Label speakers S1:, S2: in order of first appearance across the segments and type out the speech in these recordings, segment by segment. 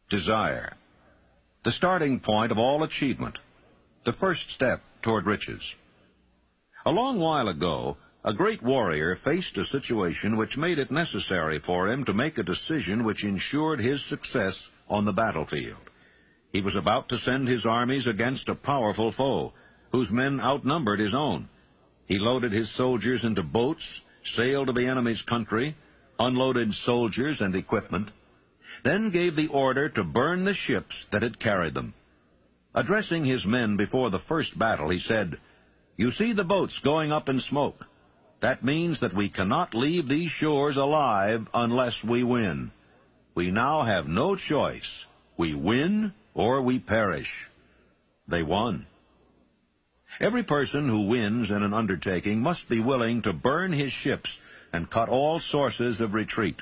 S1: Desire. The starting point of all achievement. The first step toward riches. A long while ago, a great warrior faced a situation which made it necessary for him to make a decision which ensured his success on the battlefield. He was about to send his armies against a powerful foe, whose men outnumbered his own. He loaded his soldiers into boats, sailed to the enemy's country, unloaded soldiers and equipment, then gave the order to burn the ships that had carried them. Addressing his men before the first battle, he said, "You see the boats going up in smoke. That means that we cannot leave these shores alive unless we win. We now have no choice. We win or we perish." They won. Every person who wins in an undertaking must be willing to burn his ships and cut all sources of retreat.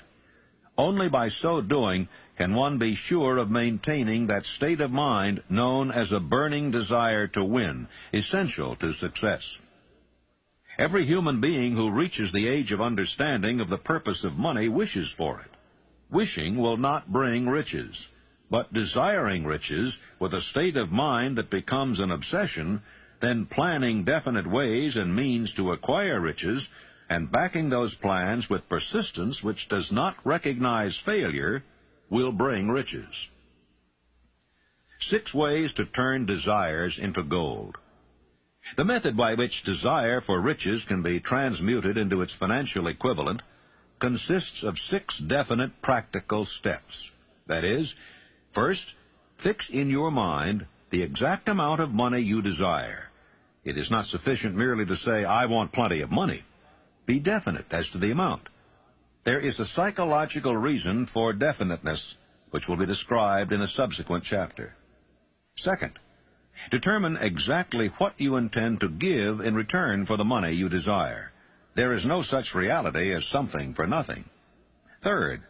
S1: Only by so doing can one be sure of maintaining that state of mind known as a burning desire to win, essential to success. Every human being who reaches the age of understanding of the purpose of money wishes for it. Wishing will not bring riches, but desiring riches with a state of mind that becomes an obsession, then planning definite ways and means to acquire riches, and backing those plans with persistence which does not recognize failure, will bring riches. 6 ways to turn desires into gold. The method by which desire for riches can be transmuted into its financial equivalent consists of 6 definite practical steps. That is, first, fix in your mind the exact amount of money you desire. It is not sufficient merely to say, "I want plenty of money." Be definite as to the amount. There is a psychological reason for definiteness, which will be described in a subsequent chapter. Second, determine exactly what you intend to give in return for the money you desire. There is no such reality as something for nothing. Third,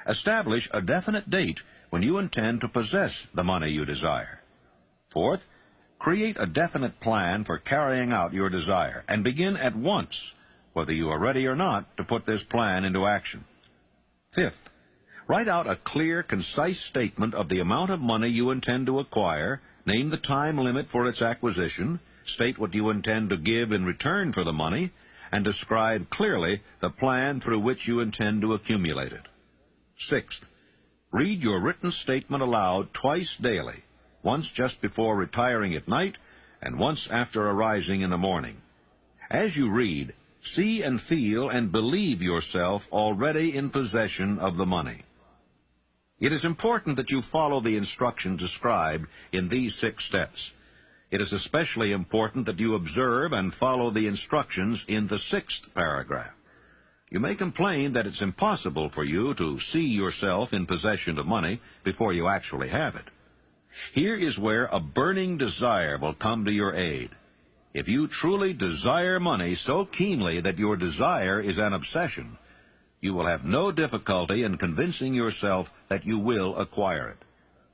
S1: establish a definite date when you intend to possess the money you desire. Fourth, create a definite plan for carrying out your desire, and begin at once, whether you are ready or not, to put this plan into action. Fifth, write out a clear, concise statement of the amount of money you intend to acquire, name the time limit for its acquisition, state what you intend to give in return for the money, and describe clearly the plan through which you intend to accumulate it. Sixth, read your written statement aloud twice daily, once just before retiring at night and once after arising in the morning. As you read, see and feel and believe yourself already in possession of the money. It is important that you follow the instructions described in these 6 steps. It is especially important that you observe and follow the instructions in the 6th paragraph. You may complain that it's impossible for you to see yourself in possession of money before you actually have it. Here is where a burning desire will come to your aid. If you truly desire money so keenly that your desire is an obsession, you will have no difficulty in convincing yourself that you will acquire it.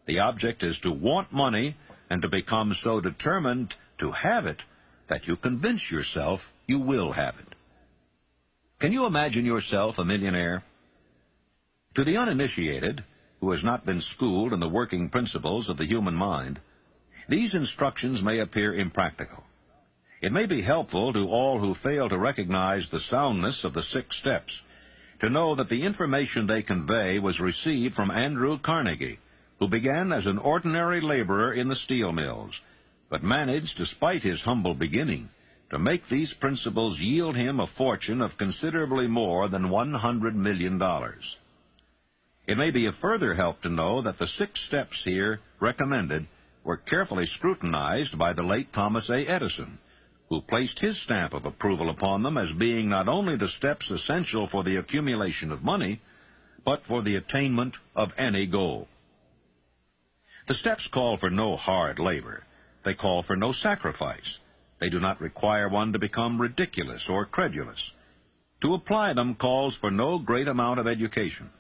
S1: The object is to want money and to become so determined to have it that you convince yourself you will have it. Can you imagine yourself a millionaire? To the uninitiated, who has not been schooled in the working principles of the human mind, these instructions may appear impractical. It may be helpful to all who fail to recognize the soundness of the 6 steps to know that the information they convey was received from Andrew Carnegie, who began as an ordinary laborer in the steel mills, but managed, despite his humble beginning, to make these principles yield him a fortune of considerably more than $100 million. It may be a further help to know that the 6 steps here recommended were carefully scrutinized by the late Thomas A. Edison, who placed his stamp of approval upon them as being not only the steps essential for the accumulation of money, but for the attainment of any goal. The steps call for no hard labor. They call for no sacrifice. They do not require one to become ridiculous or credulous. To apply them calls for no great amount of education.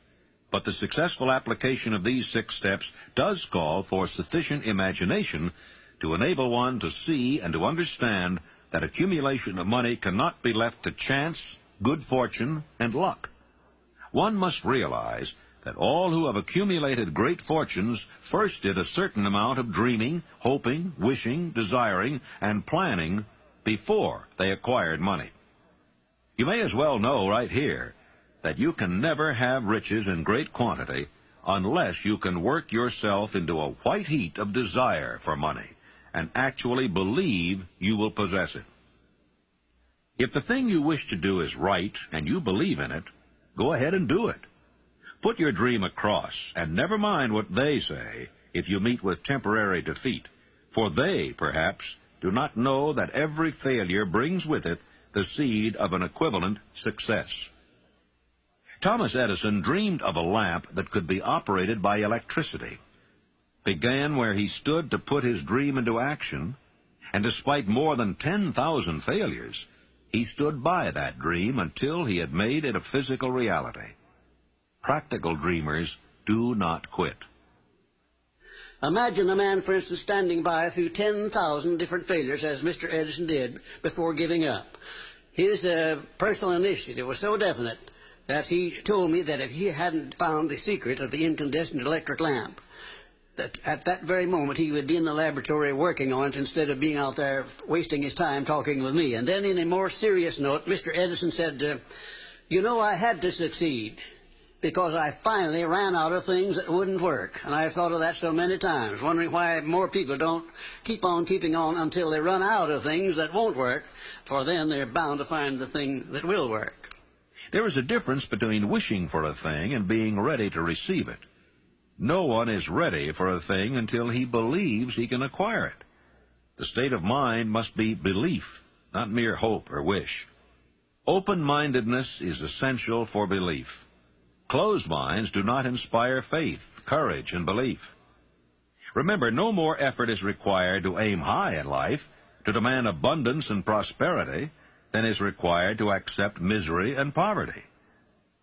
S1: But the successful application of these 6 steps does call for sufficient imagination to enable one to see and to understand that accumulation of money cannot be left to chance, good fortune, and luck. One must realize that all who have accumulated great fortunes first did a certain amount of dreaming, hoping, wishing, desiring, and planning before they acquired money. You may as well know right here that you can never have riches in great quantity unless you can work yourself into a white heat of desire for money and actually believe you will possess it. If the thing you wish to do is right and you believe in it, go ahead and do it. Put your dream across, and never mind what they say if you meet with temporary defeat, for they, perhaps, do not know that every failure brings with it the seed of an equivalent success. Thomas Edison dreamed of a lamp that could be operated by electricity, began where he stood to put his dream into action, and despite more than 10,000 failures, he stood by that dream until he had made it a physical reality. Practical dreamers do not quit.
S2: Imagine a man, for instance, standing by through 10,000 different failures, as Mr. Edison did, before giving up. His personal initiative was so definite that he told me that if he hadn't found the secret of the incandescent electric lamp, that at that very moment he would be in the laboratory working on it instead of being out there wasting his time talking with me. And then in a more serious note, Mr. Edison said, you know, I had to succeed because I finally ran out of things that wouldn't work. And I've thought of that so many times, wondering why more people don't keep on keeping on until they run out of things that won't work, for then they're bound to find the thing that will work.
S1: There is a difference between wishing for a thing and being ready to receive it. No one is ready for a thing until he believes he can acquire it. The state of mind must be belief, not mere hope or wish. Open-mindedness is essential for belief. Closed minds do not inspire faith, courage, and belief. Remember, no more effort is required to aim high in life, to demand abundance and prosperity, than is required to accept misery and poverty.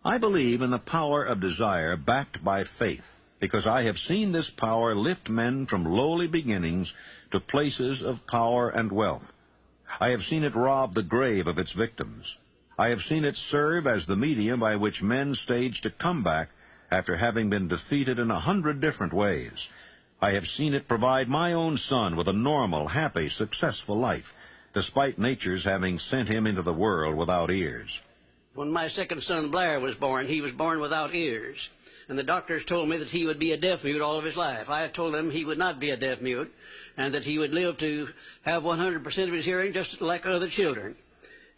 S1: I believe in the power of desire backed by faith, because I have seen this power lift men from lowly beginnings to places of power and wealth. I have seen it rob the grave of its victims. I have seen it serve as the medium by which men stage to come back after having been defeated in 100 different ways. I have seen it provide my own son with a normal, happy, successful life, despite nature's having sent him into the world without ears.
S2: When my second son, Blair, was born, he was born without ears. And the doctors told me that he would be a deaf-mute all of his life. I told him he would not be a deaf-mute, and that he would live to have 100% of his hearing just like other children.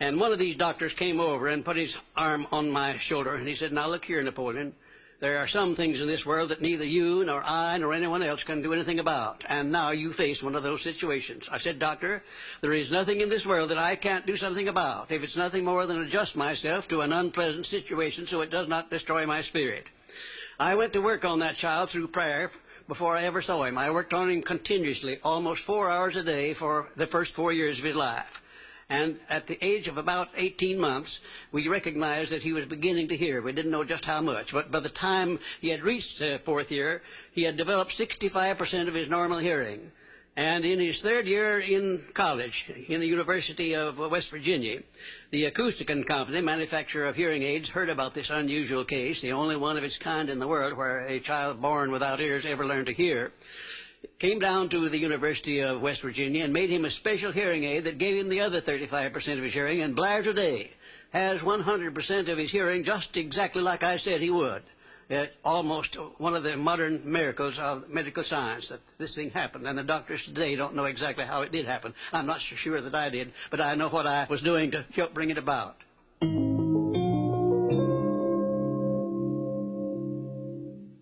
S2: And one of these doctors came over and put his arm on my shoulder, and he said, now look here, Napoleon, there are some things in this world that neither you nor I nor anyone else can do anything about, and now you face one of those situations. I said, Doctor, there is nothing in this world that I can't do something about, if it's nothing more than adjust myself to an unpleasant situation so it does not destroy my spirit. I went to work on that child through prayer before I ever saw him. I worked on him continuously, almost 4 hours a day for the first 4 years of his life. And at the age of about 18 months, we recognized that he was beginning to hear. We didn't know just how much, but by the time he had reached the 4th year, he had developed 65% of his normal hearing. And in his 3rd year in college, in the University of West Virginia, the Acousticon Company, manufacturer of hearing aids, heard about this unusual case, the only one of its kind in the world where a child born without ears ever learned to hear. Came down to the University of West Virginia and made him a special hearing aid that gave him the other 35% of his hearing, and Blair today has 100% of his hearing just exactly like I said he would. Almost one of the modern miracles of medical science that this thing happened, and the doctors today don't know exactly how it did happen. I'm not so sure that I did, but I know what I was doing to help bring it about.